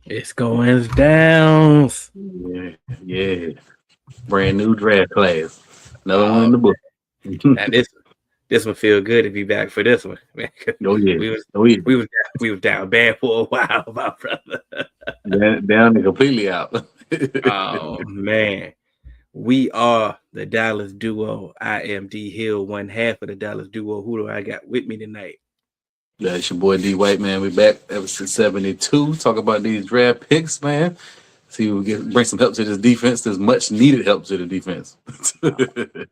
It's going down. Yeah, yeah. Brand new draft class. Another one Oh, in the book. and this one feel good to be back for this one, man. 'Cause Oh yeah. we was Oh yeah. we was down bad for a while, my brother. Down and completely out. Oh man, we are the Dallas duo. I am D Hill, one half of the Dallas duo. Who do I got with me tonight? Yeah, it's your boy D White, man. We back episode 72. Talk about these draft picks, man. See if we get bring some help to this defense. There's much needed help to the defense. Oh man,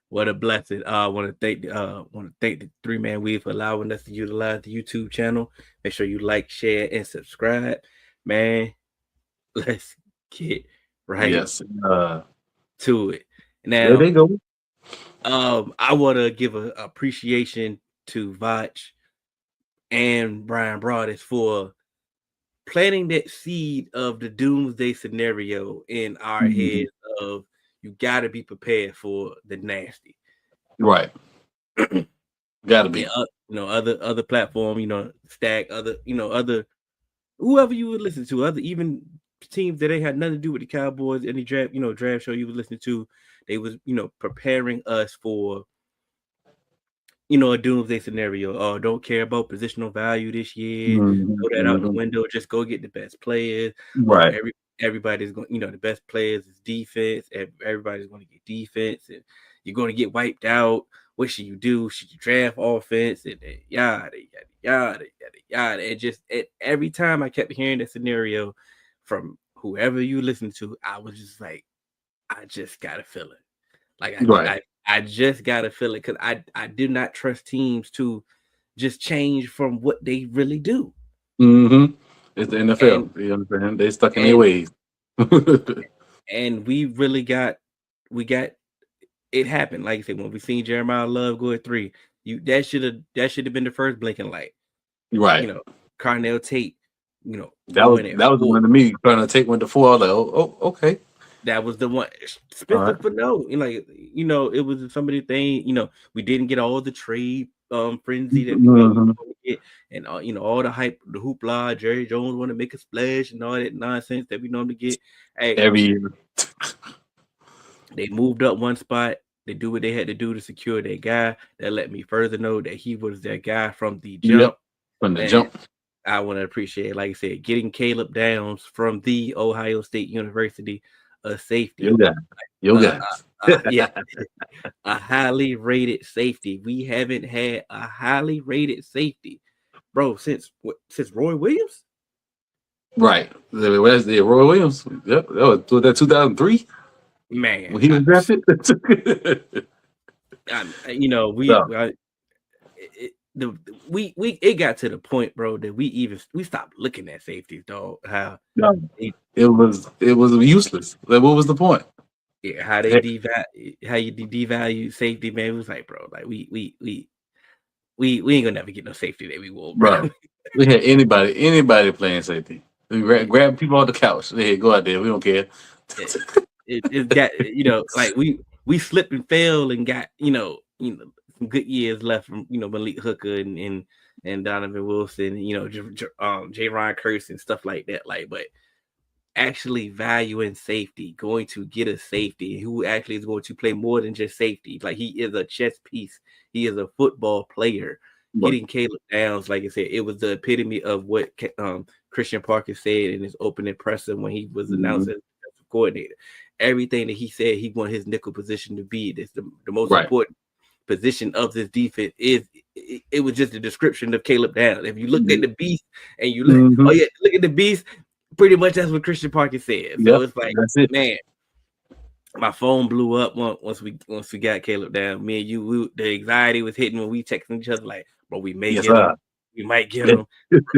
what a blessing! Want to thank the Three Man Weave for allowing us to utilize the YouTube channel. Make sure you like, share, and subscribe, man. Let's get right Yes. to it. There Now, they go. I want to give a appreciation to Vach and Brian Broadus for planting that seed of the doomsday scenario in our Mhm. heads of you got to be prepared for the nasty. Right. Gotta And be. other platform, Stack, other whoever you would listen to, other even teams that ain't had nothing to do with the Cowboys, any draft show you would listen to, they was preparing us for a doomsday scenario. Oh, don't care about positional value this year. Mhm, Throw that out the mhm. window. Just go get the best players. Oh, Right. everybody's going. The best players is defense. Everybody's going to get defense, and you're going to get wiped out. What should you do? Should you draft offense? And yada yada yada yada yada. And every time I kept hearing the scenario from whoever you listen to, I was just like, I just got a feeling. Like Right. I just gotta feel it because I do not trust teams to just change from what they really do. Mm-hmm. It's the And NFL. You understand? They stuck in their and ways. and we got it happened. Like I said, when we seen Jeremiah Love go at 3, that should have been the first blinking light. Right. You know, Carnell Tate, That was going at that was the 4. one to me trying to take one to four. I was like, okay. That was the one. All Spencer right. for no, it was somebody thing. We didn't get all the trade frenzy that we thought we Mm-hmm. were going to get, and all the hype, the hoopla. Jerry Jones want to make a splash and all that nonsense that we normally get. Hey, Every year. they moved up one spot. They do what they had to do to secure their guy. That let me further know that he was their guy from the Yep. jump, From the and jump. I want to appreciate, like I said, getting Caleb Downs from the Ohio State University, a Yo safety. guys. Yo Uh, guys. yeah, a highly rated safety. We haven't had a highly rated safety, bro, since Roy Williams. Right. Where's the Roy Williams? Yep. That 2003 Man, when he was drafted. we So, it got to the point, bro, that we stopped looking at safeties, dog. no, They, it was useless. Like, what was the point? how they devalue how you devalue safety, man. It was like, bro, like we ain't gonna never get no safety that we want, bro. Bro, we had anybody playing safety. We grab people off the couch. Hey, go out there. We don't care. it, it got like we slipped and fell and got some good years left from Malik Hooker and Donovan Wilson, J. Ryan Curse and stuff like that. Like, but actually valuing safety, going to get a safety who actually is going to play more than just safety. Like, he is a chess piece. He is a football player. But, Getting Caleb Downs, like I said, it was the epitome of what Christian Parker said in his opening presser when he was announced mhm, as defensive coordinator. Everything that he said he wanted his nickel position to be. That's the most right. important position of this defense. It was just a description of Caleb Downs. If you looked at the beast and you look, oh Mm-hmm. yeah, look at the beast, pretty much that's what Christian Parker said. So Yep. it's like, That's it. man, my phone blew up once we got Caleb down. Me and you, the anxiety was hitting when we texting each other like, bro, we may Yes, get sir. him, we might get him,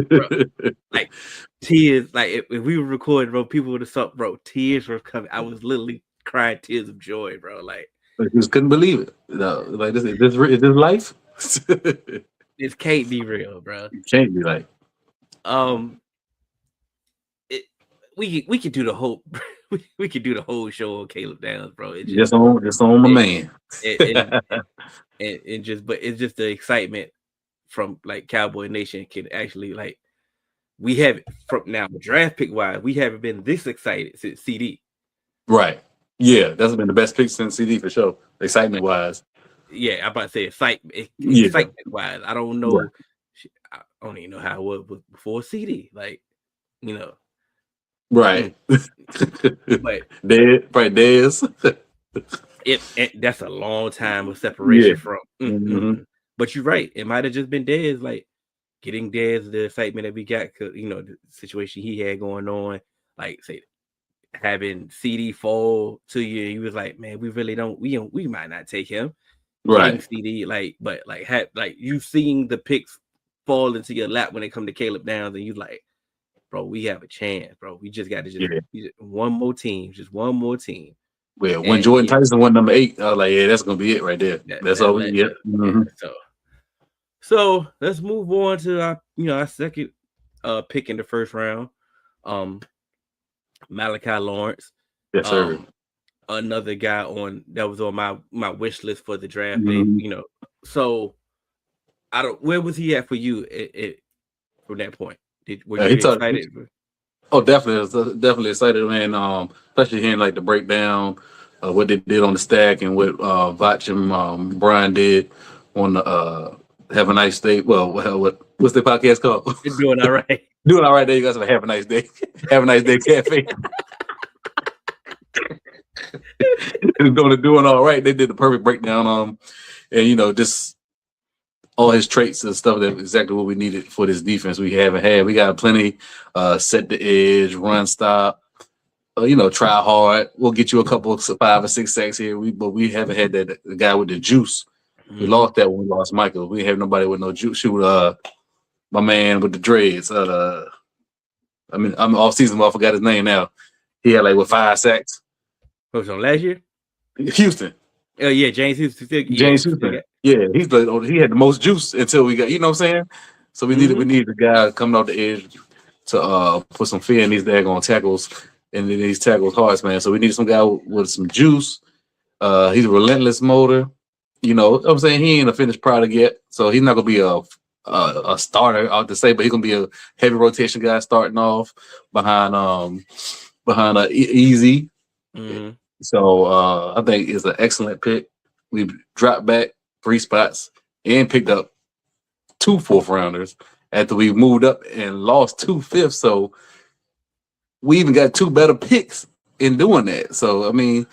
bro. Like, tears, like if we were recording, bro, people would have saw, bro, tears were coming. I was literally crying tears of joy, bro. Like, I just couldn't believe it. No, like this is this life? this can't be real, bro. It can't be like Um, it, we could do the whole we could do the whole show on Caleb Downs, bro. It just just on my it, man. and just but it's just the excitement from like Cowboy Nation can actually like we haven't from now draft pick wise, we haven't been this excited since CD. Right. Yeah, that's been the best pick since CD for sure. Excitement wise. Yeah, I'm about to say excitement Yeah. wise. I don't know. Right. I don't even know how it was before CD. Like, you know, Right. but Dead. that's a long time of Yeah. separation from. But you're right. It might have just been Dez, like getting Dez the excitement that we got, cause the situation he had going on. Like say having CD fall to you, he was like, man, we really don't. We might not take him. Getting Right. CD, you seeing the picks fall into your lap when it come to Caleb Downs, and you like, bro, we have a chance, bro. We just got to one more team. Well, when Jordan Tyson won number 8, I was like, yeah, that's gonna be it right there. That's all we get. So let's move on to our second pick in the first round. Malachi Lawrence. Yes, sir. Another guy that was on my wish list for the draft day, So where was he at for you from that point? Were you excited? Oh, definitely excited, man. Especially hearing like the breakdown of what they did on the stack and what Vach and Brian did on the Have a Nice Day. Well, what's the podcast called? You're doing all right. Doing all right there. You guys have a nice day. Have a nice day, cafe. Doing all right. They did the perfect breakdown on him, and just all his traits and stuff. That exactly what we needed for this defense. We haven't had. We got plenty. Set the edge, run, stop. Try hard. We'll get you a couple of 5 or 6 sacks here. But we haven't had the guy with the juice. We lost that when we lost Michael. We have nobody with no juice. Shoot, my man with the dreads. I'm off season, but I forgot his name now. He had 5 sacks. What was on last year? Houston. Oh yeah, James Houston. James Houston. Yeah, he had the most juice until we got. You know what I'm saying? So we needed the guy coming off the edge to put some fear in these daggone tackles and in these tackles hearts, man. So we needed some guy with some juice. He's a relentless motor. You know what I'm saying? He ain't a finished product yet, so he's not gonna be a starter out to say, but he's gonna be a heavy rotation guy starting off behind Easy. So I think it's an excellent pick. We dropped back 3 spots and picked up 2 4th rounders after we moved up and lost 2 5th. So we even got 2 better picks in doing that. So I mean,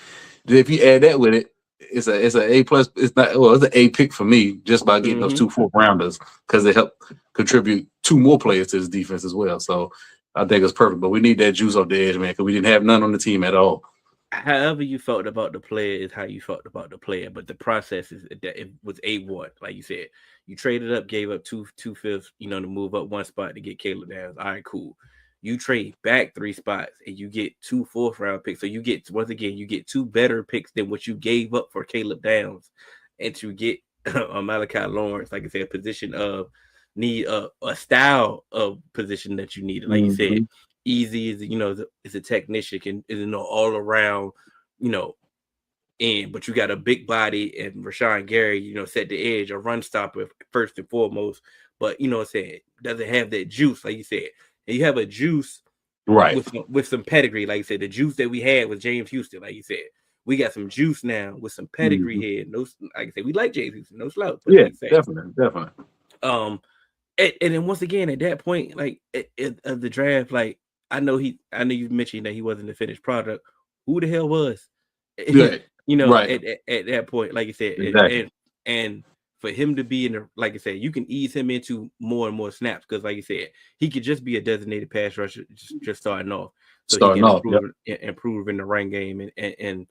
if you add that with it, it's an A plus. It's an A pick for me just by getting those 2 4th rounders because they help contribute 2 more players to this defense as well. So I think it's perfect. But we need that juice off the edge, man, because we didn't have none on the team at all. However you felt about the player is how you felt about the player, but the process is that it was A1, like you said. You traded up, gave up 2 5ths, to move up 1 spot to get Caleb Downs. All right, cool. You trade back 3 spots and you get 2 4th round picks. So you get 2 better picks than what you gave up for Caleb Downs, and to get Malachi Lawrence, like I said, a position of need a style of position that you needed, like you said. Easy is a technician, is all around, but you got a big body and Rashawn Gary, set the edge, a run stopper first and foremost. But doesn't have that juice, like you said. And you have a juice, right, with some pedigree, like you said. The juice that we had was James Houston, like you said. We got some juice now with some pedigree here. No, like I said, we like James Houston, no slouch. Yeah, definitely. And then once again at that point, like of the draft, like. I know you mentioned that he wasn't the finished product. Who the hell was? Right. At that point, like you said, exactly. and for him to be in the, like I said, you can ease him into more and more snaps because, like you said, he could just be a designated pass rusher just starting off. So he can improve in the run game and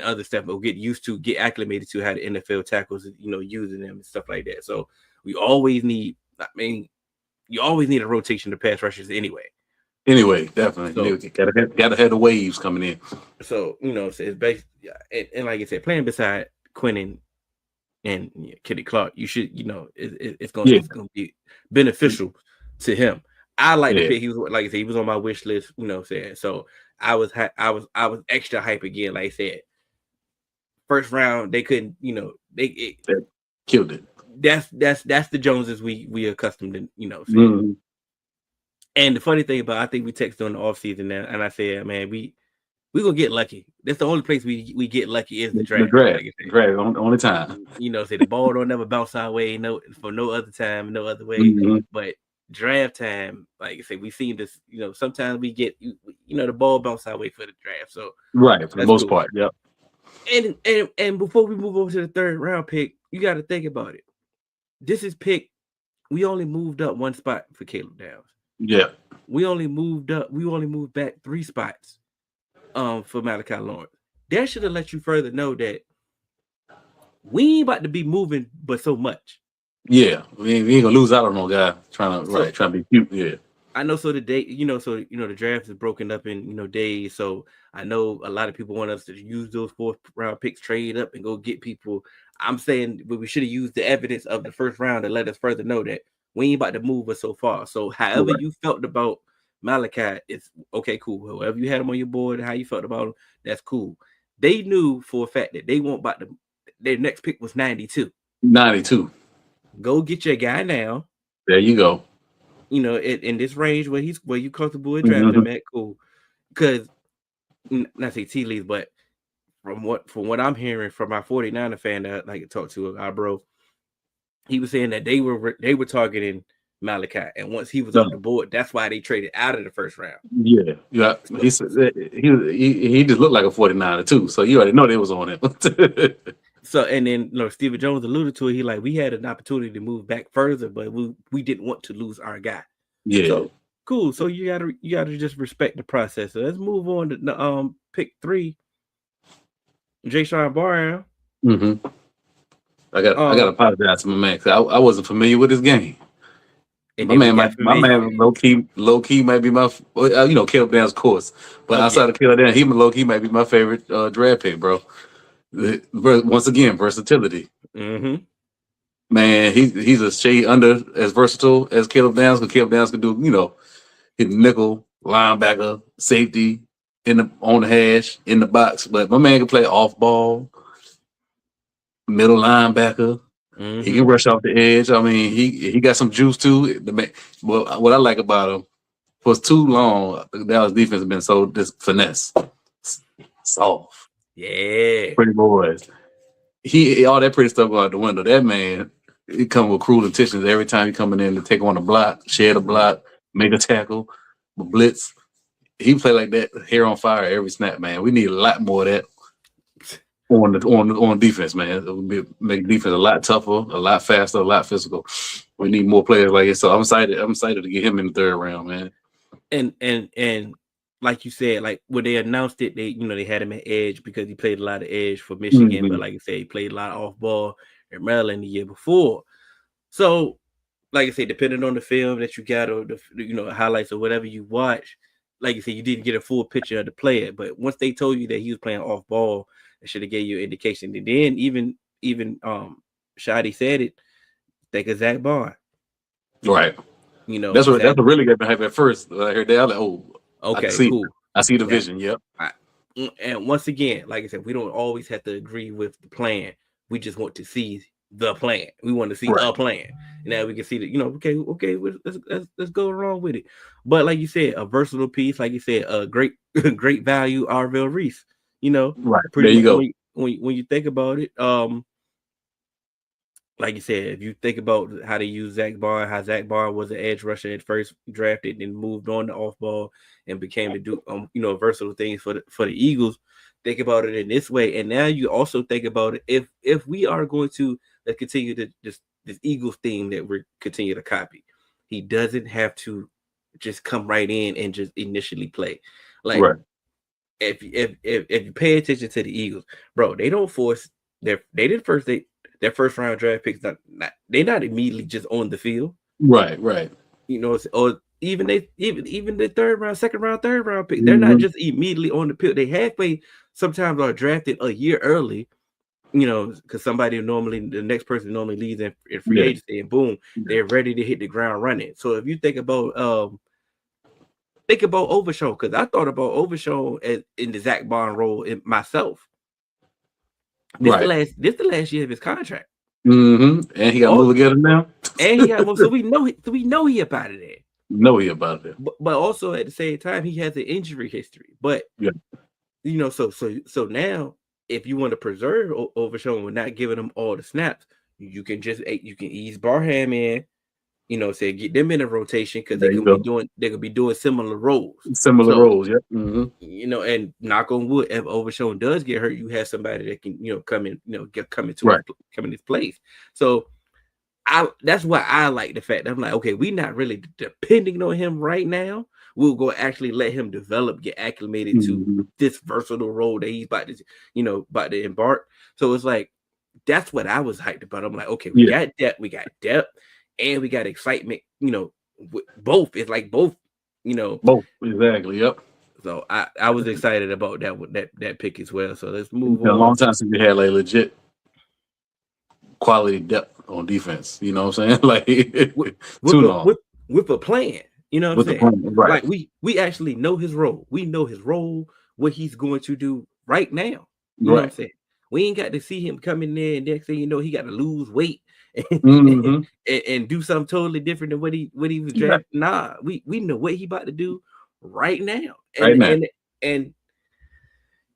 other stuff, but get acclimated to how the NFL tackles, using them and stuff like that. So you always need a rotation of pass rushers anyway. Definitely. So, gotta have the waves coming in. So, so it's basically, and like I said, playing beside Quinn and Kenny Clark, you should, it's gonna be beneficial to him. I like the pick. He was, like I said, he was on my wish list, saying. So I was extra hype again, like I said. First round, they couldn't, they killed it. That's the Joneses we accustomed to, saying. And the funny thing about, I think we texted on the offseason now, and I said, man, we gonna get lucky. That's the only place we get lucky is the draft. Draft only time. You know, say the ball don't never bounce our way, for no other time, no other way. Mm-hmm. But draft time, like I say, we seen this. You know, sometimes we get the ball bounce our way for the draft. So right, for the most part, yep. And before we move over to the third round pick, you got to think about it. This is pick. We only moved up one spot for Caleb Downs. Yeah. We only moved back 3 spots for Malachi Lawrence. That should have let you further know that we ain't about to be moving but so much. Yeah. We ain't gonna lose out on no guy trying to be cute. Yeah. I know, so the day, the draft is broken up in, days. So I know a lot of people want us to use those 4th round picks, trade up and go get people. I'm saying we should have used the evidence of the 1st round to let us further know that we ain't about to move us so far. So however you felt about Malachi, it's okay, cool. However you had him on your board, how you felt about him, that's cool. They knew for a fact that they weren't about to, their next pick was 92. 92. Go get your guy now. There you go. In this range where you comfortable with drafting him at, cool. Because not say tea leaves, but from what I'm hearing from my 49er fan that I talked to, our bro, he was saying that they were targeting Malachi, and once he was on the board, that's why they traded out of the 1st round. Yeah. He said he just looked like a 49er too, so you already know they was on it. So, and then Stephen Jones alluded to it. He we had an opportunity to move back further, but we didn't want to lose our guy. Yeah. So cool. So you gotta just respect the process. So let's move on to pick 3. Jayshon Brown. Mm-hmm. I got to apologize to my man because I wasn't familiar with his game. My man, low key might be my, Caleb Downs, of course, but outside of Caleb Downs, he low key might be my favorite draft pick, bro. Once again, versatility. Mm-hmm. Man, he's a shade under as versatile as Caleb Downs, because Caleb Downs can do, hit nickel, linebacker, safety, on the hash, in the box. But my man can play off ball, middle linebacker. Mm-hmm. He can rush off the edge. I mean, he got some juice too. Well, what I like about him, for too long, the Dallas defense has been so finesse, soft. Yeah, pretty boys. All that pretty stuff go out the window. That man, he come with cruel intentions every time he coming in to take on a block, shed a block, make a tackle, blitz. He play like that, hair on fire every snap, man. We need a lot more of that on defense, man. It would make defense a lot tougher, a lot faster, a lot physical. We need more players like it. So I'm excited to get him in the 3rd round, man. And like you said, like when they announced it, they had him at edge because he played a lot of edge for Michigan, mm-hmm. But like you said, he played a lot of off ball in Maryland the year before. So, like I said, depending on the film that you got or the highlights or whatever you watch, like you said, you didn't get a full picture of the player. But once they told you that he was playing off ball, it should have gave you an indication. And then even Shadi said it. Think of Zach Bond, right? That's a really good behavior at first. I heard that, like, okay, cool. I see the vision. Yep. And once again, like I said, we don't always have to agree with the plan. We just want to see the plan. We want to see a plan. Now we can see that, okay, let's go along with it. But like you said, a versatile piece, like you said, a great value, Arvell Reese. Right. There you go. When you think about it, like you said, if you think about how they use Zach Bond, how Zach Bond was an edge rusher at first drafted and moved on to off ball and became to do versatile things for the Eagles. Think about it in this way, and now you also think about it if we are going to continue to this Eagles theme that we're continue to copy. He doesn't have to just come right in and just initially play. Like if you pay attention to the Eagles, bro, they don't force their first round draft picks. They're not immediately just on the field. Right. Or even the 3rd round, 2nd round, 3rd round pick. They're not just immediately on the field. They halfway sometimes are drafted a year early. Because the next person normally leaves in free agency, and boom, they're ready to hit the ground running. So if you think about Overshown, because I thought about Overshown in the Zach Bond role myself. This the last year of his contract. Mm-hmm. And he got to move together now. And he got so we know he up out of there. know he about it. But also at the same time, he has an injury history. But yeah, so now if you want to preserve Overshown with not giving him all the snaps, you can ease Barham in. Say get them in a rotation because they could be doing similar roles. Yeah. And knock on wood, if Overshown does get hurt, you have somebody that can come in, come in his place. So that's why I like the fact that I'm like, okay, we're not really depending on him right now. We'll go actually let him develop, get acclimated to this versatile role that he's about to embark. So it's like that's what I was hyped about. I'm like, okay, we got depth, and we got excitement. Both. It's like both. Both exactly. Yep. So I was excited about that pick as well. So let's move on. A long time since we had like legit quality depth on defense. You know what I'm saying? Like with a plan. You know what I'm saying? Right. Like we actually know his role. We know his role, what he's going to do right now. You know what I'm saying? We ain't got to see him come in there and next thing you know, he got to lose weight and do something totally different than what he was drafted. Nah, we know what he about to do right now. And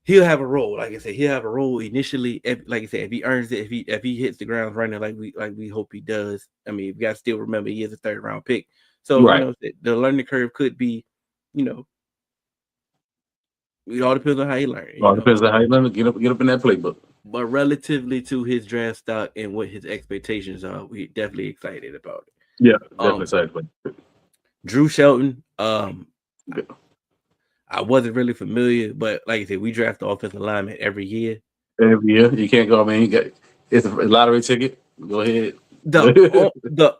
he'll have a role. Like I said, he'll have a role initially. Like I said, if he earns it, if he hits the ground running like we hope he does. I mean, we got to still remember he is a 3rd round pick. So the learning curve could be, it all depends on how he learns. All depends on how he learns. Get up in that playbook. But relatively to his draft stock and what his expectations are, we're definitely excited about it. Yeah, definitely excited about it. Drew Shelton, I wasn't really familiar, but like I said, we draft offensive linemen every year. Every year, you can't go. I mean, it's a lottery ticket. Go ahead. The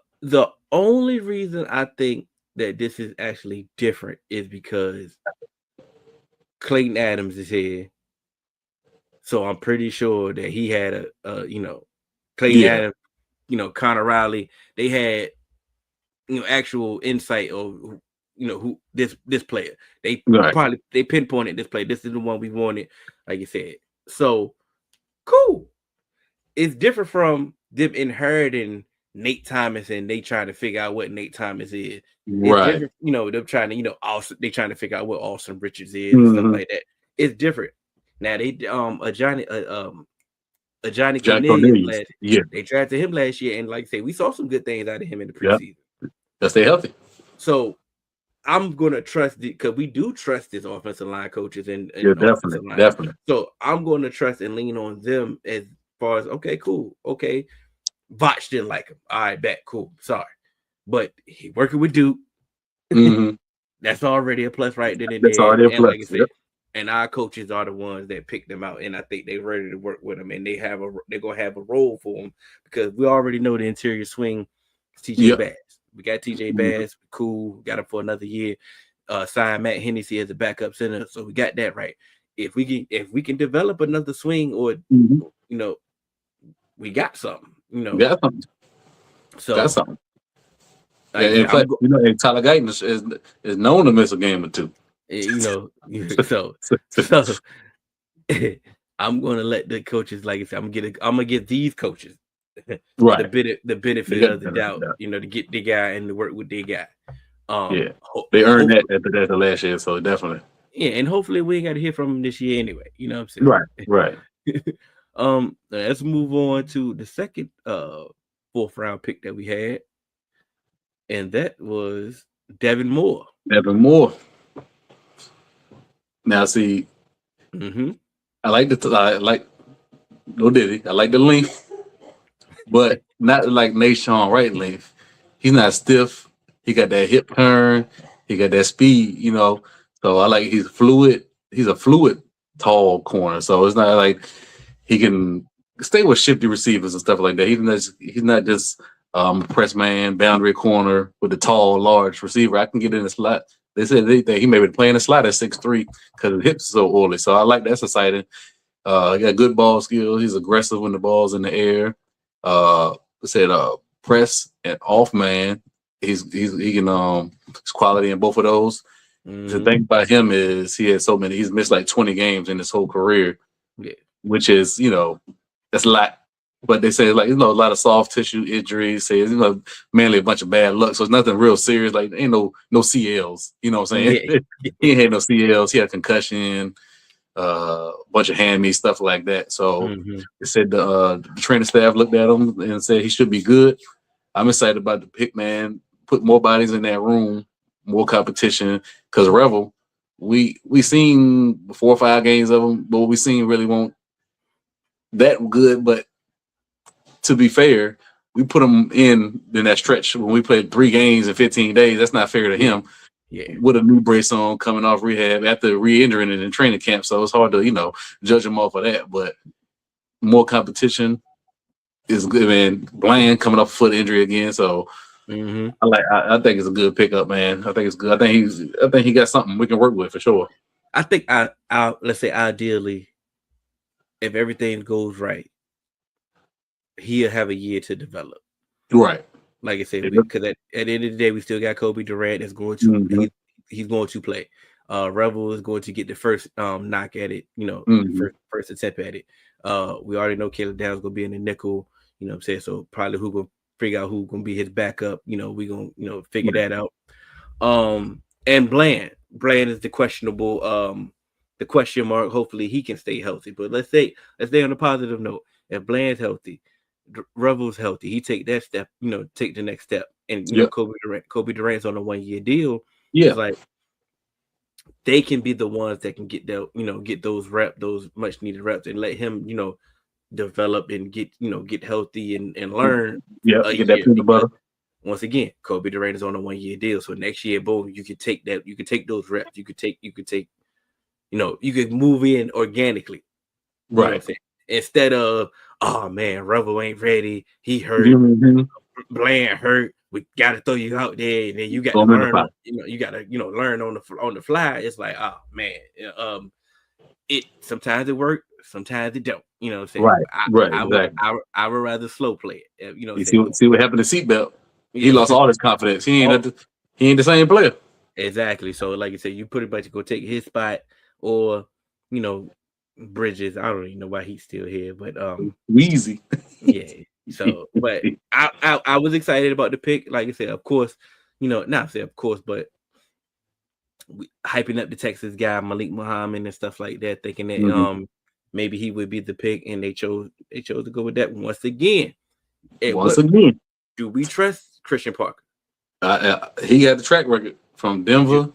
only reason I think that this is actually different is because Clayton Adams is here. So I'm pretty sure that he had Clayton Adams, Connor Riley, they had, actual insight of, who this player. They they pinpointed this player. This is the one we wanted, like you said. So cool. It's different from them inheriting Nate Thomas and they trying to figure out what Nate Thomas is. Right. Them trying to, also they trying to figure out what Austin Richards is and stuff like that. It's different. Now they Johnny Cornelius they drafted him last year, and like I say, we saw some good things out of him in the preseason. Let's stay healthy. So I'm gonna trust because we do trust his offensive line coaches and definitely. So I'm gonna trust and lean on them as far as okay, cool, okay. Vach didn't like him. All right, bet, cool. Sorry, but he working with Duke. That's already a plus, right? That's already a plus. Like I said, and our coaches are the ones that picked them out, and I think they're ready to work with them, and they're gonna have a role for them because we already know the interior swing is TJ Bass. We got TJ Bass, cool. Got him for another year. Signed Matt Hennessy as a backup center, so we got that right. If we can develop another swing, or we got something. Got something. So got something. And Tyler Guyton is known to miss a game or two. So I'm gonna let the coaches, like I said, I'm gonna give these coaches the benefit of the doubt, to get the guy and to work with the guy. They earned that at the last year, so definitely. Yeah, and hopefully we ain't got to hear from him this year anyway. You know what I'm saying? Right. Let's move on to the second 4th round pick that we had, and that was Devin Moore. Now, see, I like no Diddy. I like the length, but not like Nashawn Wright length. He's not stiff. He got that hip turn. He got that speed. So I like he's fluid. He's a fluid tall corner. So it's not like he can stay with shifty receivers and stuff like that. He's not just press man, boundary corner with a tall, large receiver. I can get in the slot. They said that he may be playing the slot at 6'3" because his hips are so oily. So I like that's exciting. He got good ball skills. He's aggressive when the ball's in the air. Press and off man. He can his quality in both of those. The thing about him is he's missed like 20 games in his whole career, which is that's a lot. But they say like a lot of soft tissue injuries. Say mainly a bunch of bad luck. So it's nothing real serious. Like ain't no CLs. You know what I'm saying? Yeah. He ain't had no CLs. He had a concussion, bunch of hand me stuff like that. So they said the training staff looked at him and said he should be good. I'm excited about the pick, man. Put more bodies in that room, more competition. Because Revel, we seen 4 or 5 games of him, but what we seen really won't that good. But to be fair, we put him in that stretch when we played 3 games in 15 days. That's not fair to him. Yeah. With a new brace on, coming off rehab after re-injuring it in training camp, so it's hard to judge him off of that. But more competition is good, man. Bland coming off a foot injury again, so I think it's a good pickup, man. I think it's good. I think he got something we can work with for sure. I think let's say ideally, if everything goes right, he'll have a year to develop. Right. Like I said, because at the end of the day, we still got Kobe Durant that's going to he's going to play. Revel is going to get the first knock at it, first attempt at it. We already know Caleb Downs going to be in the nickel, you know what I'm saying? So probably who going to figure out who's going to be his backup, we going to figure that out. And Bland is the questionable the question mark. Hopefully he can stay healthy. But let's stay on a positive note. If Bland's healthy, Revel's healthy, he take that step, take the next step. And Kobe Durant's on a 1-year deal. Yeah, it's like they can be the ones that can get get those much needed reps and let him, develop and get healthy and learn. Yeah, get that peanut butter. Once again, Kobe Durant is on a 1-year deal. So next year, boom, you could take that, you could take those reps, you could move in organically. Right. Instead of, oh man, Revel ain't ready. He hurt. Bland hurt. We got to throw you out there, and then you got to learn. You got to learn on the fly. It's like, oh man, it sometimes it works, sometimes it don't. You know what I'm saying? Right. I would rather slow play it. You see what happened to Seatbelt? He lost all his confidence. He ain't the same player. Exactly. So like you said, you pretty much go take his spot, or Bridges. I don't even know why he's still here, but Weezy. Yeah. So, but I was excited about the pick. Like I said, of course, not say of course, but hyping up the Texas guy Malik Muhammad and stuff like that, thinking that maybe he would be the pick, and they chose to go with that once again. Do we trust Christian Parker? He had the track record from Denver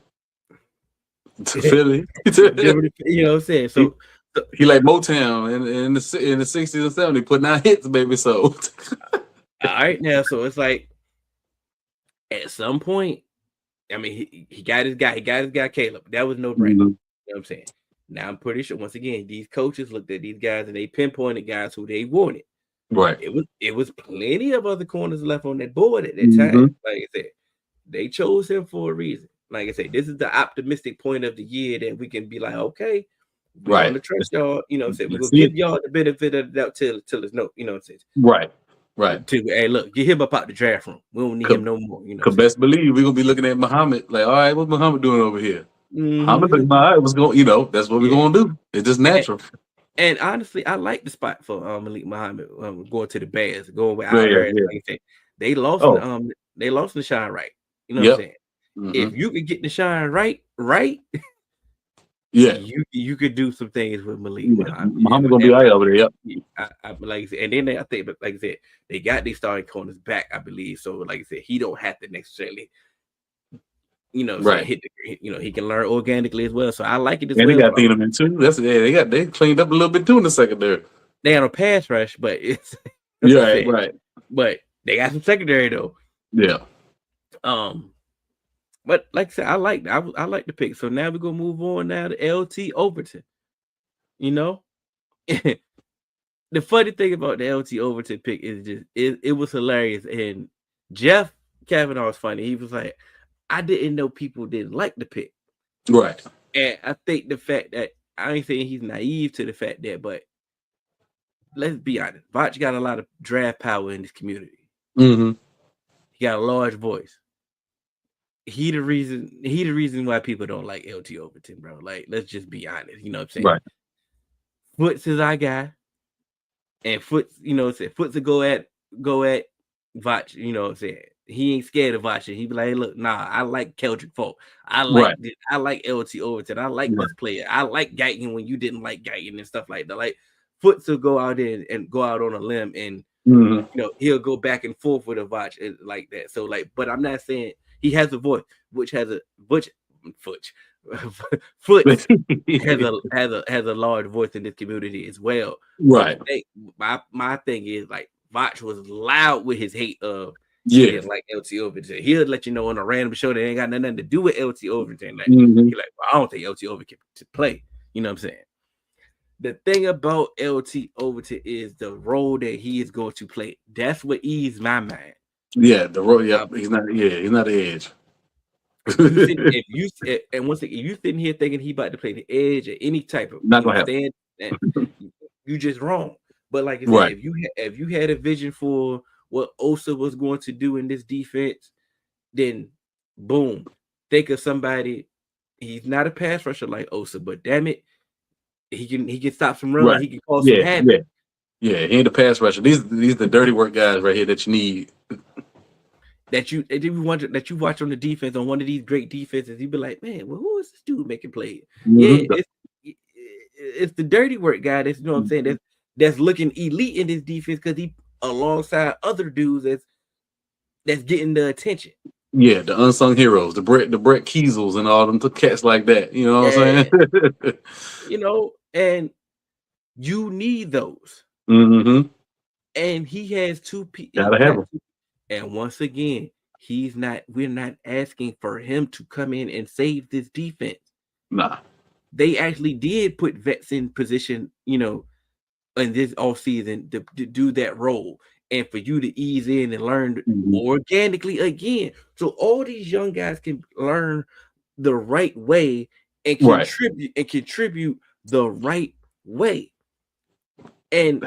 to Philly. You know what I'm saying? So he like Motown in the 60s and 70s, putting out hits, baby. So all right, now, so it's like at some point, I mean, he got his guy. He got his guy Caleb. That was no brainer. You know what I'm saying? Now I'm pretty sure once again these coaches looked at these guys and they pinpointed guys who they wanted. Right. It was plenty of other corners left on that board at that time. Like I said, they chose him for a reason. Like I said, this is the optimistic point of the year that we can be like, okay, we're gonna trust y'all. You know what I'm saying? We're gonna give y'all the benefit of the doubt till it's no. You know what I'm saying? Right. Hey, look, get him up out the draft room. We don't need him no more. Best believe we're gonna be looking at Muhammad like, all right, what's Muhammad doing over here? Muhammad looking all right, what's going? That's what we're gonna do. It's just natural. And honestly, I like the spot for Malik Muhammad going to the Bears, going with Like I said, they lost the Shine Wright. You know what I'm saying? If you could get the Shine right, you could do some things with Malik Muhammad. Muhammad gonna be all right over there. Yep. Like I said, and then I think, like I said, they got their starting corners back, I believe. So, like I said, he don't have to necessarily, hit the, he can learn organically as well. So I like it as well. And they got Thieneman too. They cleaned up a little bit too in the secondary. They had a pass rush, but it's right. But they got some secondary though. Yeah. But like I said, I like the pick. So now we're gonna move on now to LT Overton. The funny thing about the LT Overton pick is just it was hilarious. And Jeff Kavanaugh was funny. He was like, I didn't know people didn't like the pick. Right. And I think the fact that I ain't saying he's naive to the fact that, but let's be honest, Vach got a lot of draft power in this community. He got a large voice. He the reason why people don't like LT Overton, bro. Like, let's just be honest. You know what I'm saying? Right. Foots is our guy. And Foot, Foot to go at Vach, he ain't scared of Vach. He be like, hey, look, nah, I like Keldrick Folk. I like LT Overton. I like this player. I like Guyton when you didn't like Guyton and stuff like that. Like Foot to go out there and go out on a limb and he'll go back and forth with a Vach like that. So but I'm not saying he has a voice, which has a Foot has a large voice in this community as well. Right. My thing is like Vach was loud with his hate of like LT Overton. He'll let you know on a random show that ain't got nothing to do with LT Overton. Like you're like, well, I don't think LT Overton to play. You know what I'm saying? The thing about LT Overton is the role that he is going to play. That's what eased my mind. Yeah, the role. Yeah, he's not the edge. If you sitting here thinking he about to play the edge or any type of not gonna happen, you just wrong. But like I said, if you had a vision for what Osa was going to do in this defense, then boom, think of somebody. He's not a pass rusher like Osa, but damn it, he can stop some runs. Right. He can cause some havoc. He ain't a pass rusher. These the dirty work guys right here that you need. That you watch on the defense on one of these great defenses, you'd be like, man, well, who is this dude making plays? Yeah, it's the dirty work guy. That's what I'm saying. That's looking elite in this defense because he alongside other dudes that's getting the attention. Yeah, the unsung heroes, the Brett Kiesels and all them cats like that. You know what I'm saying? And you need those. Mm-hmm. And he has two people. Gotta have them. And once again, we're not asking for him to come in and save this defense. Nah. They actually did put vets in position, in this offseason to do that role and for you to ease in and learn organically again. So all these young guys can learn the right way and contribute the right way. And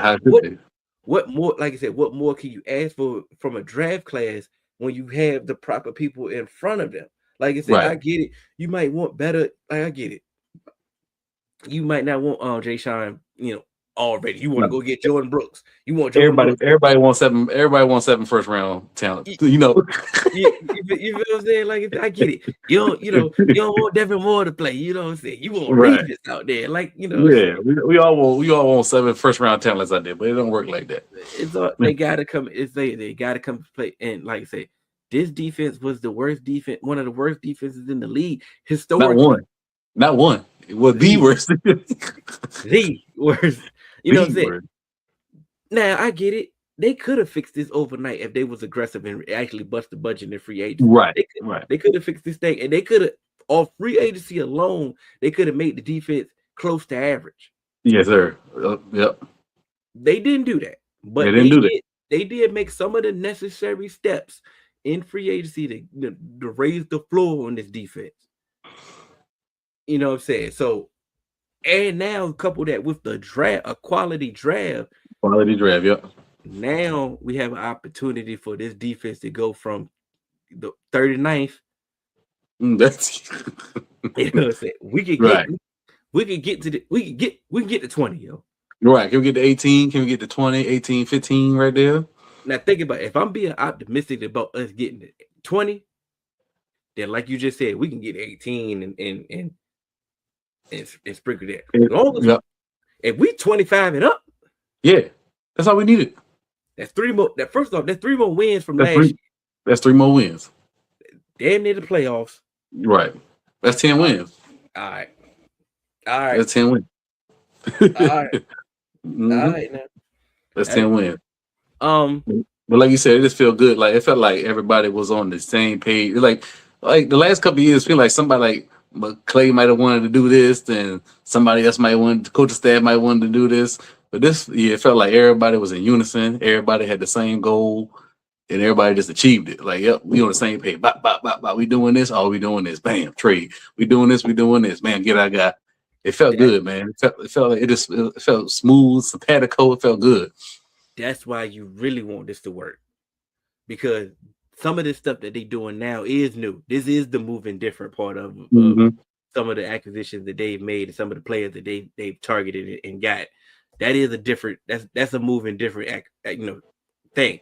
what more, like I said, what more can you ask for from a draft class when you have the proper people in front of them? Like I said, I get it. You might want better. Like, I get it. You might not want Jay Sean, already. You want to go get Jordan Brooks. You want Jordan everybody wants seven first round talent. You feel what I'm saying? Like, I get it. You don't want Devin Moore to play. You know what I'm saying? You want Regis out there, like Yeah, we all want 7 first round talents out there, but it don't work like that. It's all, they gotta come. They gotta come to play. And like I say, this defense was the worst defense, one of the worst defenses in the league historically. Not one. It was the worst. The worst. You know what I'm saying? Now I get it. They could have fixed this overnight if they was aggressive and actually bust the budget in free agency. Right. They could have fixed this thing, and they could have, off free agency alone, they could have made the defense close to average. Yes, sir. Yep. They didn't do that, but they did make some of the necessary steps in free agency to raise the floor on this defense. You know what I'm saying? So, and now couple that with the draft, a quality draft. Quality draft, yep. Now we have an opportunity for this defense to go from the 39th. That's you know what I'm saying? We can get to 20, yo. Right. Can we get to 18? Can we get to 20, 18, 15 right there? Now think about it. If I'm being optimistic about us getting to 20, then like you just said, we can get 18 and sprinkle that. As long as if we 25 and up, that's all we needed. That's 3 more. That first off, that's 3 more wins from last year. That's 3 more wins. Damn near the playoffs. Right. That's 10 wins. All right. That's 10 wins. All right. Mm-hmm. All right now. That's 10 wins. But like you said, it just felt good. Like it felt like everybody was on the same page. Like the last couple of years, feel like somebody like Clay might have wanted to do this, and somebody else might want, the coaching staff might want to do this. But this year, it felt like everybody was in unison. Everybody had the same goal, and everybody just achieved it. Like, yep, we on the same page. Bop, bop, bop, bop. We doing this. Oh, we doing this. Bam, trade. We doing this. We doing this. Man, get our guy. It felt good, man. It felt like it felt smooth, simpatico. It felt good. That's why you really want this to work, because some of this stuff that they doing now is new. This is the moving different part of some of the acquisitions that they've made and some of the players that they've targeted and got. that is a different. That's a moving different thing.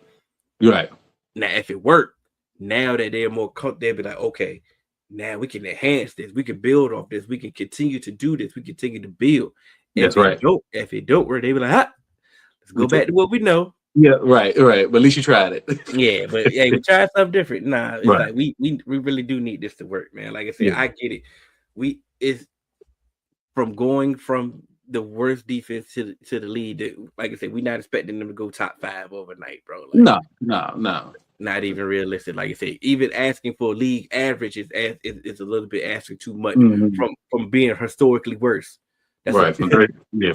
Right. Now, if it worked, now that they're more comfortable, they'll be like, okay, now we can enhance this. We can build off this. We can continue to do this. We continue to build. That's right. If it don't work, they be like, let's go back to what we know. Yeah, right. But at least you tried it. Yeah, but yeah, we tried something different. Nah, it's like we really do need this to work, man. Like I said, I get it. It's from going from the worst defense to the lead. Like I said, we're not expecting them to go top 5 overnight, bro. Like, no. Not even realistic. Like I say, even asking for league average is a little bit asking too much from being historically worse. That's right.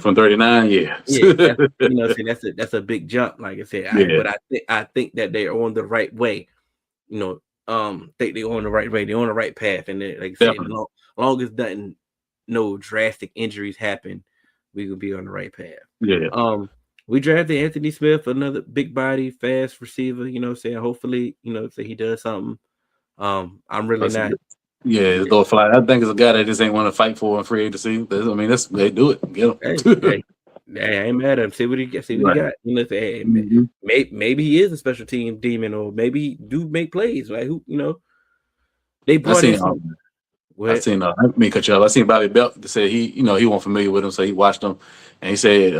From 39, yeah. That's a big jump. Like I said, but I think that they're on the right way. Think they're on the right way. They're on the right path, and like I said, as long as no drastic injuries happen, we will be on the right path. Yeah. We drafted Anthony Smith, another big body, fast receiver. Hopefully, he does something. I'm really not. Yeah, it's gonna fly. I think it's a guy that just ain't want to fight for in free agency. I mean, they do it. Get him. Hey, I ain't mad at him. See what he got. He got. Maybe he is a special team demon, or maybe he do make plays. Like they brought in. I seen. Let me cut you off. I seen Bobby Belt that said he wasn't familiar with him, so he watched him, and he said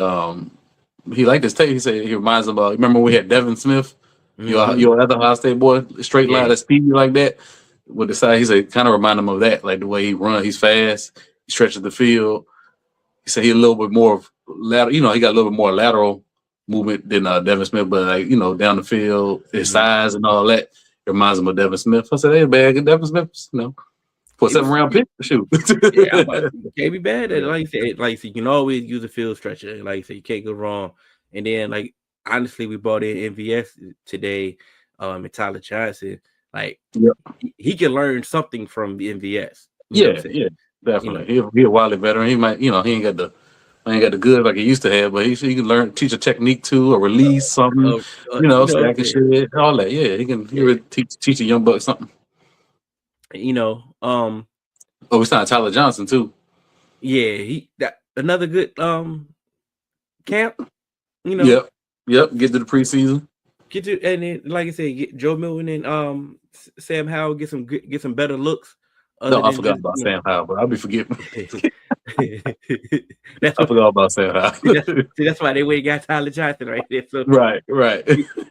he liked his tape. He said he reminds him of. Remember we had Devin Smith, your other Ohio State boy, straight line that speedy like that. With the side, he said kind of remind him of that, like the way he runs. He's fast. He stretches the field. He said he a little bit more lateral. He got a little bit more lateral movement than Devin Smith, but down the field, his size and all that reminds him of Devin Smith. I said, hey, bad, Devin Smith, for a 7th-round pick, shoot. Can't be bad at it. Like you said, you can always use a field stretcher. Like you said, you can't go wrong. And then, honestly, we brought in MVS today, and Tyler Johnson. He can learn something from the MVS. Yeah, definitely. He's a wildly veteran. He might, he ain't got the good like he used to have, but he can teach a technique too, or release something. Stacking shit, all that. Yeah, he can teach a young buck something. We signed Tyler Johnson too. Yeah, he got another good camp. Yep. Get to the preseason. And then, like I said, get Joe Milton and Sam Howell get some better looks. I forgot about Sam Howell, but I'll be forgetting. I forgot about Sam Howell. That's why they went and got Tyler Johnson right there. So right.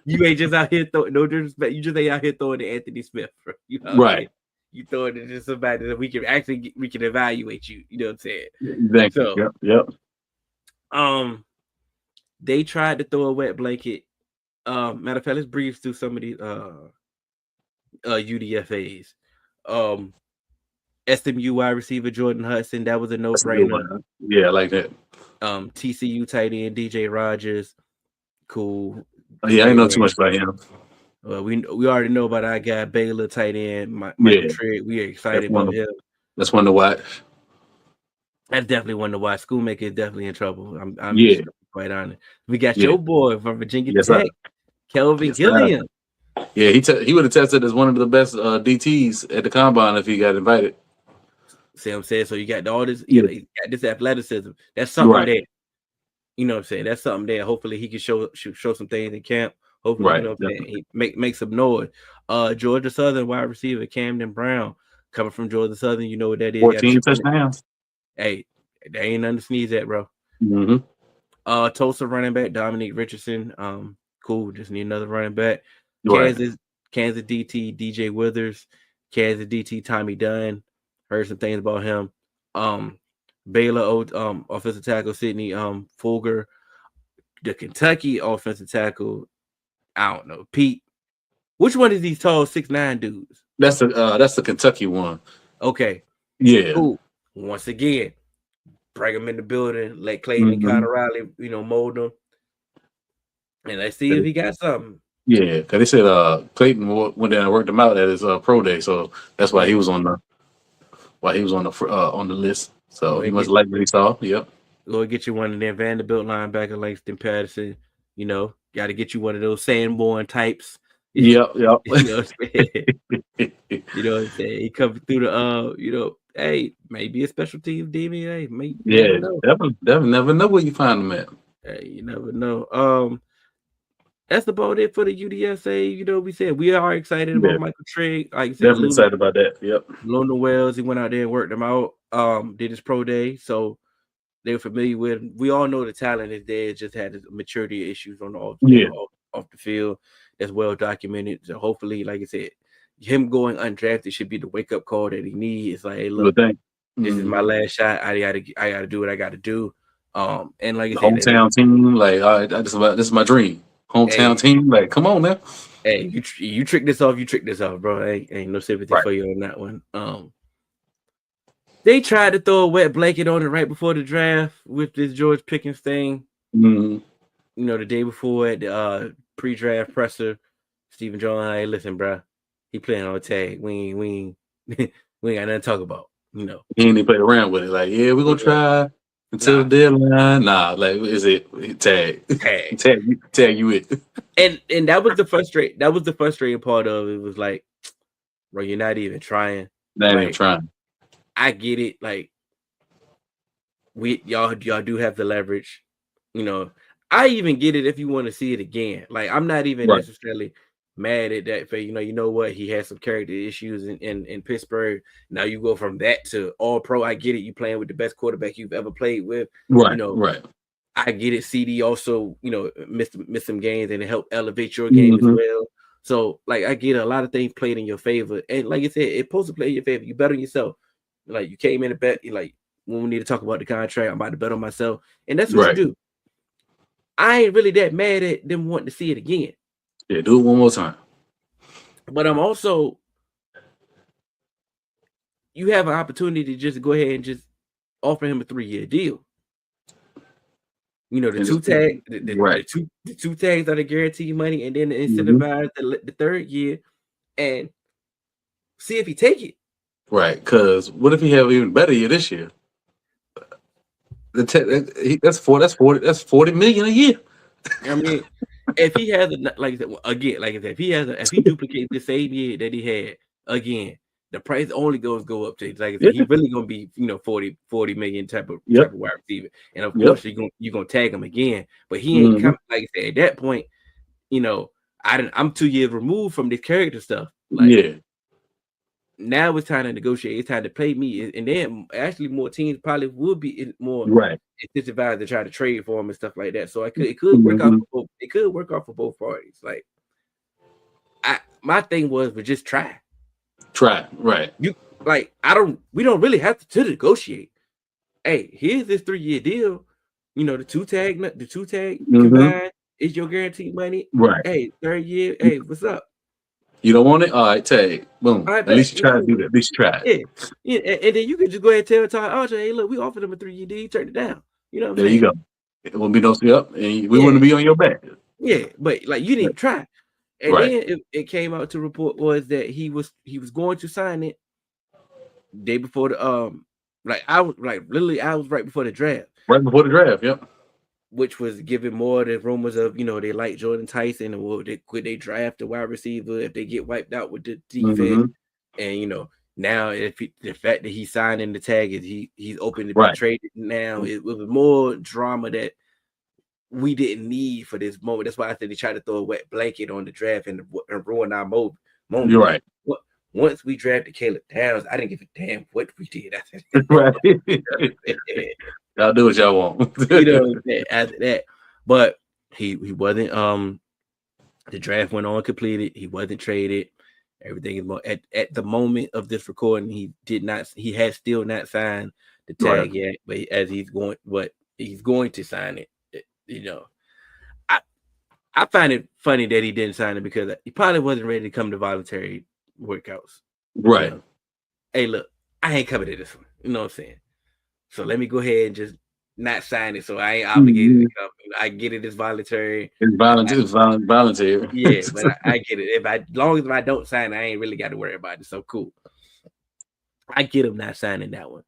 You ain't just out here throwing, no disrespect. You just ain't out here throwing to Anthony Smith, bro. Right. You throwing it to somebody that we can evaluate you. You know what I'm saying? Exactly. So, yep. They tried to throw a wet blanket. Matter of fact, let's breeze through some of these UDFAs. SMU wide receiver Jordan Hudson, that was a no-brainer. Yeah, I like that. TCU tight end DJ Rogers, cool. Yeah, I didn't know too much about him. We already know about our guy Baylor tight end Michael Trigg. We are excited about him. That's one to watch. That's definitely one to watch. Schoolmaker is definitely in trouble. I'm quite honest. We got your boy from Virginia Tech, Kelvin Gilliam. Yeah, he would have tested as one of the best DTs at the combine if he got invited. See what I'm saying? So you got all this, you got this athleticism. That's something there. You know what I'm saying? That's something there. Hopefully he can show some things in camp. Hopefully, he make some noise. Georgia Southern wide receiver Camden Brown coming from Georgia Southern. You know what that is? 14 touchdowns. Hey, there ain't nothing to sneeze at, bro. Mm-hmm. Tulsa running back Dominique Richardson. Cool. Just need another running back. Right. Kansas DT DJ Withers. Kansas DT Tommy Dunn. Heard some things about him. Baylor offensive tackle Sidney Fulger. The Kentucky offensive tackle, I don't know, Pete. Which one is these tall 6'9" dudes? That's the Kentucky one. Okay. Yeah. Cool. Once again, bring them in the building. Let Clayton and Connor Riley, mold them, and let's see if he got something. Yeah, because they said Clayton went down and worked him out at his pro day, so that's why he was on the list. So he must like what he saw. Yep. Go get you one of them Vanderbilt linebacker, Langston Patterson. Got to get you one of those Sanborn types. Yep. You know what I'm saying? You know what I'm saying? He comes through the hey, maybe a special team DB. Hey, maybe. Yeah, never know where you find him at. Hey, you never know. That's about it for the UDSA. You know, we said we are excited about Michael Trigg. Like I said, definitely excited about that. Yep. Lona Wells, he went out there and worked them out. Did his pro day, so they were familiar with him. We all know the talent is there. Just had maturity issues on the off the field. That's well documented. So hopefully, like I said, him going undrafted should be the wake up call that he needs. It's like, hey, look, this is my last shot. I gotta do what I gotta do. And like I said, hometown team, like this is my dream. Hometown team, like, come on now. Hey, you trick this off, bro. Ain't no sympathy for you on that one. They tried to throw a wet blanket on it right before the draft with this George Pickens thing. Mm-hmm. You know, the day before at the pre-draft presser, Stephen Jones, hey, listen, bro, he playing on a tag. We ain't got nothing to talk about. You know, he ain't even play around with it. Like, yeah, we're gonna try until the deadline. Nah, like, is it tag you it? And that was the frustrating part of it. Was like, bro, you're not even trying. Not even trying. I get it. Like, y'all do have the leverage. You know, I even get it if you want to see it again. Like, I'm not even necessarily mad at that. For you know what, he had some character issues in Pittsburgh. Now you go from that to all pro. I get it. You playing with the best quarterback you've ever played with. Right. You know, right. I get it. CD also, you know, missed some games and it helped elevate your game as well. So, like, I get a lot of things played in your favor. And like I said, it's supposed to play in your favor. You bet on yourself. Like, you came in to bet, you're like, when we need to talk about the contract, I'm about to bet on myself. And that's what you do. I ain't really that mad at them wanting to see it again. Yeah, do it one more time. But I'm also, you have an opportunity to just go ahead and just offer him a 3-year deal. You know, the two tags are the guaranteed money, and then the incentivize the 3rd year, and see if he take it. Right, because what if he have even better year this year? That's 40 million a year. I mean, if he has if he duplicates the same year that he had again, the price only go up to, like I said, he's really gonna be 40 million type of wide receiver, and of course you're gonna tag him again, but he ain't coming. Like I said, at that point, I'm 2 years removed from this character stuff. Like, now it's time to negotiate. It's time to pay me, and then actually more teams probably would be more incentivized to try to trade for him and stuff like that. So it could work out. It could work out for both parties. Like, my thing was just try. Right. We don't really have to negotiate. Hey, here's this 3-year deal. You know, the two tag combined is your guaranteed money. Right. Hey, 3rd year. Hey, what's up? You don't want it? All right, tag. Boom. At least you try to do that. At least try it. Yeah. And then you can just go ahead and tell Archer, hey, look, we offered him a 3-year deal. Turn it down. You know what I'm saying? There you go. It wouldn't be no up, and we wouldn't be on your back. Yeah, but like, you didn't try. And then it came out to report was that he was going to sign it day before the I was right before the draft. Right before the draft, yep. Which was giving more the rumors of, they like Jordan Tyson, or could they draft a wide receiver if they get wiped out with the defense. And now the fact that he's signing the tag is he's open to be traded now. It was more drama that we didn't need for this moment. That's why I said they tried to throw a wet blanket on the draft and ruin our moment. You're right. Once we drafted Caleb Downs, I didn't give a damn what we did. Right. Y'all do what y'all want. After that. But he wasn't the draft went on completed. He wasn't traded. Everything is more at the moment of this recording, he has still not signed the tag yet, but as he's going to sign it. I find it funny that he didn't sign it because he probably wasn't ready to come to voluntary workouts. Right. Hey, look, I ain't coming to this one. You know what I'm saying? So let me go ahead and just not sign it. So I ain't obligated to come. I get it. It's voluntary. It's voluntary. Yeah, but I get it. As long as I don't sign it, I ain't really got to worry about it. So cool. I get him not signing that one.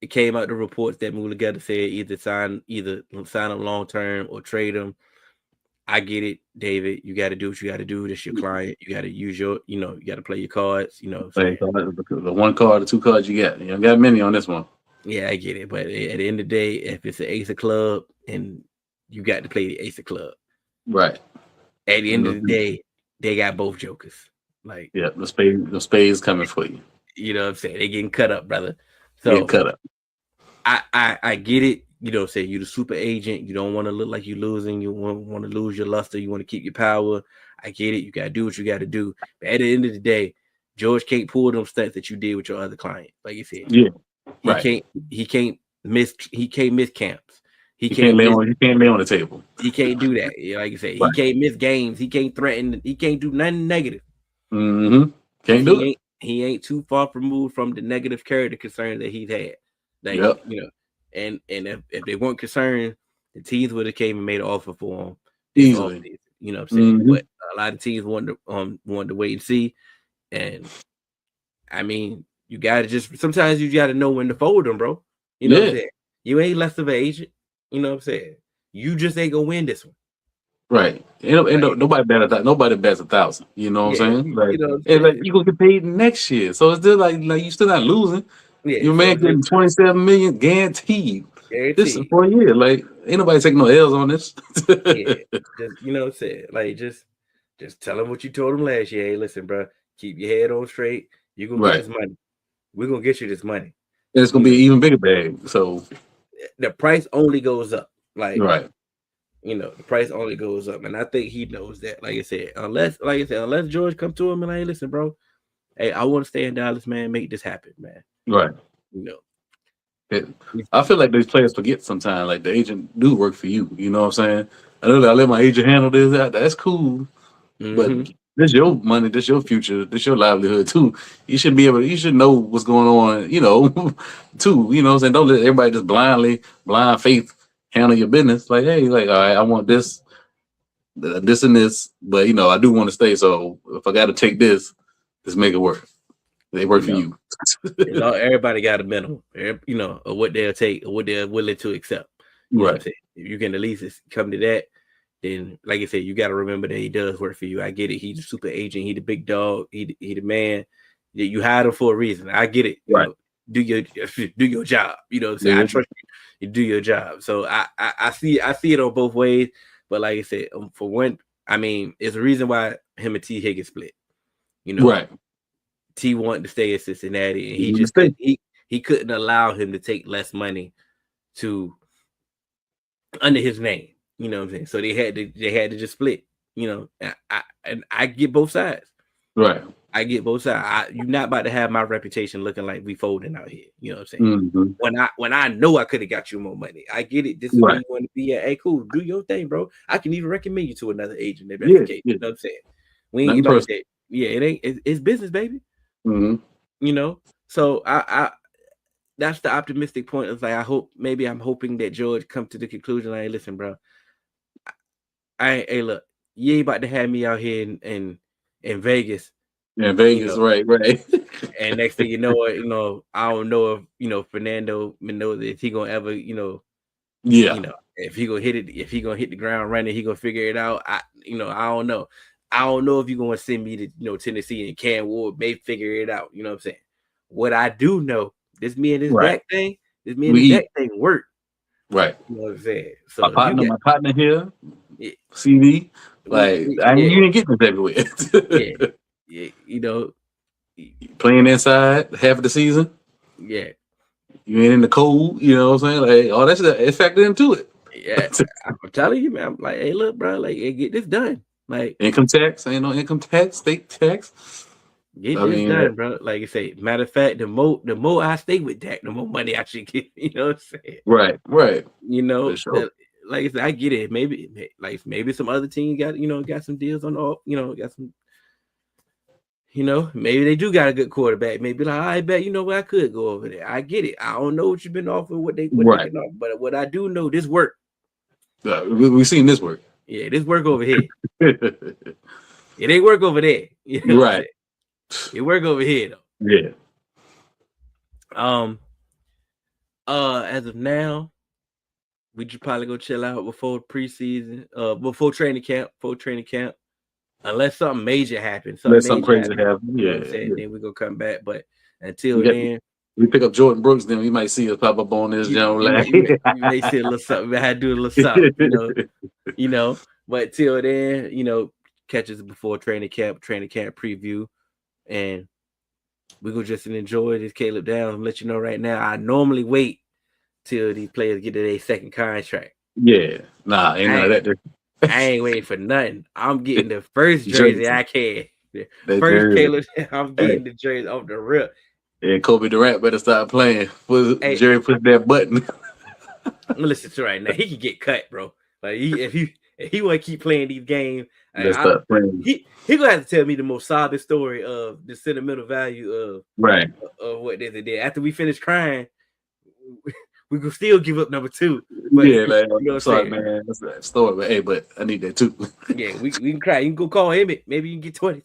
It came out the reports that Mulugheta said either sign him long term or trade him. I get it, David. You got to do what you got to do. This your client. You got to use you got to play your cards. Play the one card, the 2 cards you got. You don't got many on this one. Yeah, I get it. But at the end of the day, if it's an ace of club and you got to play the ace of club. Right. At the end of the day, they got both jokers. Like, yeah, the spades coming for you. You know what I'm saying? They getting cut up, brother. So getting cut up. I get it. You know, say you're the super agent. You don't want to look like you're losing. You want to lose your luster. You want to keep your power. I get it. You got to do what you got to do. But at the end of the day, George can't pull them stunts that you did with your other client. Like you said, yeah, he can't miss camps. He can't lay on the table. He can't do that. Like you said, he can't miss games. He can't threaten. He can't do nothing negative. Mm-hmm. Can't do it. He ain't too far removed from the negative character concerns that he's had. Like, you know, and if they weren't concerned, the teams would have came and made an offer for him easily. You know what I'm saying? But a lot of teams wanted to wait and see. And I mean, you gotta sometimes you gotta know when to fold them, bro. You know what I'm saying? You ain't less of an agent. You know what I'm saying? You just ain't gonna win this one. Right. Nobody bets 1,000. You know what I'm saying? Like, you gonna get paid next year. So it's still like you still not losing. Yeah, your man getting 27 million guaranteed. This is for a year. Like, ain't nobody taking no L's on this. Just, you know what I'm saying? Like, just tell them what you told them last year. Hey, listen, bro, keep your head on straight. You're gonna get this money. We're gonna get you this money. And it's gonna be an even bigger bag. So the price only goes up. Like, right. You know, the price only goes up, and I think he knows that. Like I said, unless George come to him and like, listen, bro, hey, I want to stay in Dallas, man. Make this happen, man. Right. You know, I feel like these players forget sometimes. Like, the agent do work for you. You know what I'm saying? I know that I let my agent handle this. That's cool, but this your money. This your future. This your livelihood too. You should be able. You should know what's going on. You know, too. You know what I'm saying? Don't let everybody just blind faith handle your business. Like, hey, like, all right, I want this and this, but you know, I do want to stay. So if I got to take this, let's make it work. They work for you. Everybody got a minimum, you know, of what they'll take or what they're willing to accept. You know what I'm saying? If you can at least come to that, then like I said, you got to remember that he does work for you. I get it. He's a super agent. He the big dog. He the man. You hired him for a reason. I get it. You know, do your job. You know what I'm saying? I trust you. You do your job. So I see it on both ways. But like I said, for one, I mean, it's a reason why him and T Higgins split. You know, T wanted to stay in Cincinnati, and he just he couldn't allow him to take less money under his name. You know what I'm saying? So they had to just split. You know, I get both sides. Right. I get both sides. You're not about to have my reputation looking like we folding out here. You know what I'm saying? When I know I could have got you more money. I get it. This is where you want to be at. Hey, cool. Do your thing, bro. I can even recommend you to another agent if that's the case. You know what I'm saying? We ain't like that. Yeah, it ain't. It's business, baby. You know. So I that's the optimistic point. It's like I'm hoping that George come to the conclusion. Like, listen, bro. Hey, look, you ain't about to have me out here in Vegas. Yeah, Vegas, you know, right. And next thing you know, I don't know if Fernando Mendoza, if he gonna ever, if he gonna hit the ground running, he gonna figure it out. I don't know. I don't know if you're gonna send me to Tennessee and Cam Ward may figure it out. You know what I'm saying? What I do know, this Dak thing work. Right. You know what I'm saying? So my partner here, CV, like you didn't get this everywhere. Yeah, you know, playing inside half of the season. Yeah, you ain't in the cold. You know what I'm saying? Like, all that's factored into it. Yeah, I'm telling you, man. I'm like, hey, look, bro, like, hey, get this done. Like, income tax, ain't no income tax, state tax. Get this done, bro. Like I say, matter of fact, the more I stay with Dak, the more money I should get. You know what I'm saying? Right. You know, like I said, I get it. Maybe some other team got some deals on off. Got some. Maybe they do got a good quarterback. Maybe like, I bet I could go over there. I get it. I don't know what you've been offered, what they can offer, but what I do know, this work. We've seen this work. Yeah, this work over here. It ain't work over there. You know right. It work over here though. Yeah. As of now, we should probably go chill out before preseason, before training camp. Unless something major happens. Something crazy happens. Yeah. Then we're gonna come back. But until then, we pick up Jordan Brooks, then we might see us pop up on this young lad. You may see a little something. I had to do a little something, you know. But till then, catch us before training camp preview, and we go just enjoy this Caleb Downs. I'm let you know right now. I normally wait till these players get to their second contract. Yeah, nah, ain't none of that. I ain't waiting for nothing. I'm getting the first jersey I can. First Caleb, I'm getting the jersey off the rip. And Kobe Durant better start playing. Jerry push that button. Listen to right now. He can get cut, bro. Like if he want to keep playing these games, he gonna have to tell me the most sobbing story of the sentimental value of what they did. After we finish crying, we could still give up number 2. But, yeah, like, I'm sorry, man. That's that story. But hey, but I need that too. Yeah, we can cry. You can go call Emmett. Maybe you can get 20.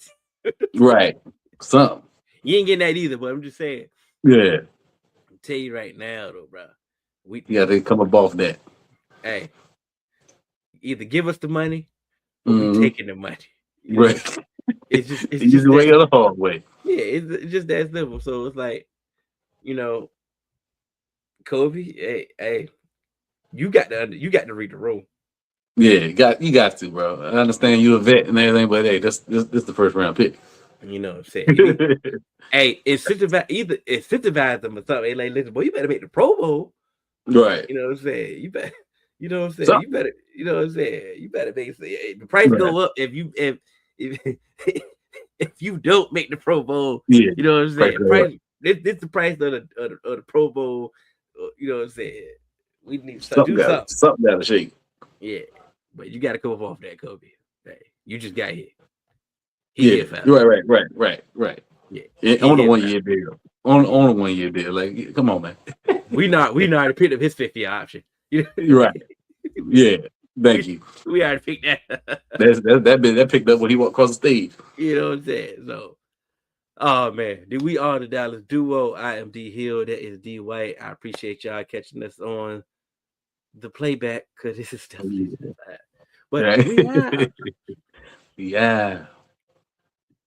Right. Something. You ain't getting that either, but I'm just saying. Yeah. I'll tell you right now, though, bro. They come up off that. Hey, either give us the money or we taking the money. Right. It's just the way or the hard way. Yeah, it's just that simple. So it's like, Kobe, hey, you got to read the room. Yeah, you got to, bro. I understand you a vet and everything, but hey, this the first round pick. You know what I'm saying? Hey, incentivize them or something. Hey, like, listen, boy, you better make the Pro Bowl. Right. You know what I'm saying? You better, you know what I'm saying? You better, you know what I'm saying? You better make the price go up if you don't make the Pro Bowl. Yeah. You know what I'm saying? This the price of the Pro Bowl. You know what I'm saying? We need to do something. Something got to shake. Yeah, but you got to come up off that, Kobe. Hey, you just got hit. Right. Yeah, on the 1 year deal. On a 1 year deal. Like, come on, man. we already picked up his 50 option. You're right. Yeah. Thank you. We already picked that. that picked up when he walked across the stage. You know what I'm saying? So, oh man, we are the Dallas Duo. I am D Hill. That is D White. I appreciate y'all catching us on the playback because this is stuff. But we are. Yeah.